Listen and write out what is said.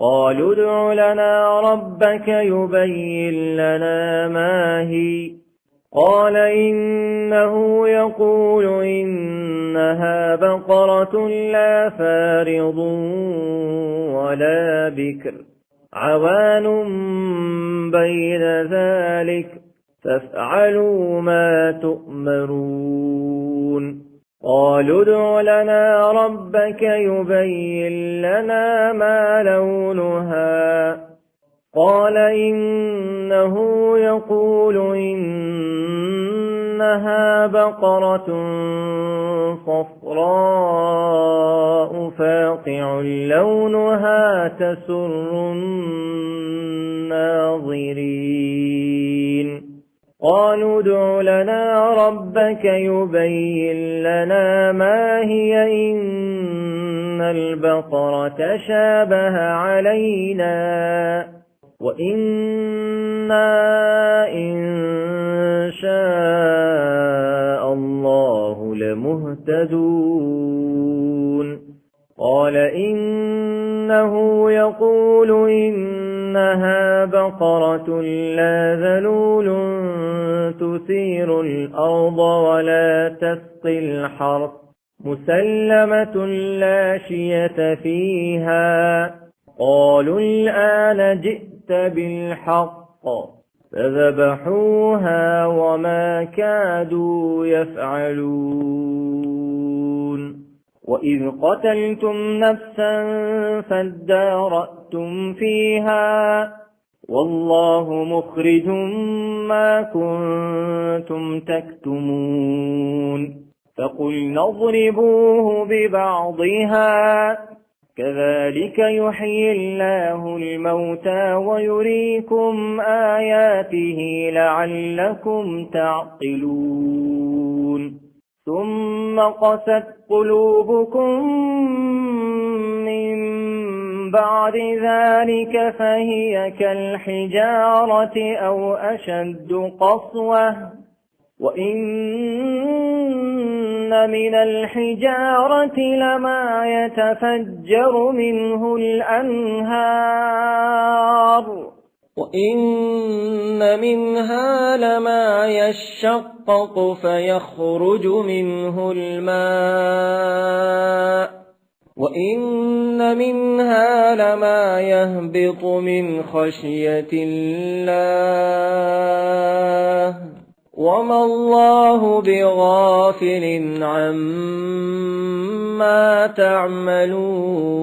قالوا ادع لنا ربك يبين لنا ما هي. قال إنه يقول إنها بقرة لا فارض ولا بكر عوان بين ذلك فافعلوا ما تؤمرون. قالوا ادع لنا ربك يبين لنا ما لونها. قال إنه يقول إنها بقرة صفراء فاقع لونها تسر الناظرين. قالوا ادع لنا ربك يبين لنا ما هي إن البقرة شابه علينا وإنا إن شاء الله لمهتدون. قال إنه يقول إنها بقرة لا ذلول تثير الأرض ولا تسقي الحرث مسلمة لا شية فيها. قالوا الآن جئت بالحق فذبحوها وما كادوا يفعلون. وإذ قتلتم نفسا فادارأتم فيها والله مخرج ما كنتم تكتمون. فقلنا اضربوه ببعضها كذلك يحيي الله الموتى ويريكم آياته لعلكم تعقلون. ثم قست قلوبكم من بعد ذلك فهي كالحجارة أو أشد قسوة وإن من الحجارة لما يتفجر منه الأنهار وإن منها لما يشقق فيخرج منه الماء وإن منها لما يهبط من خشية الله وما الله بغافل عما تعملون.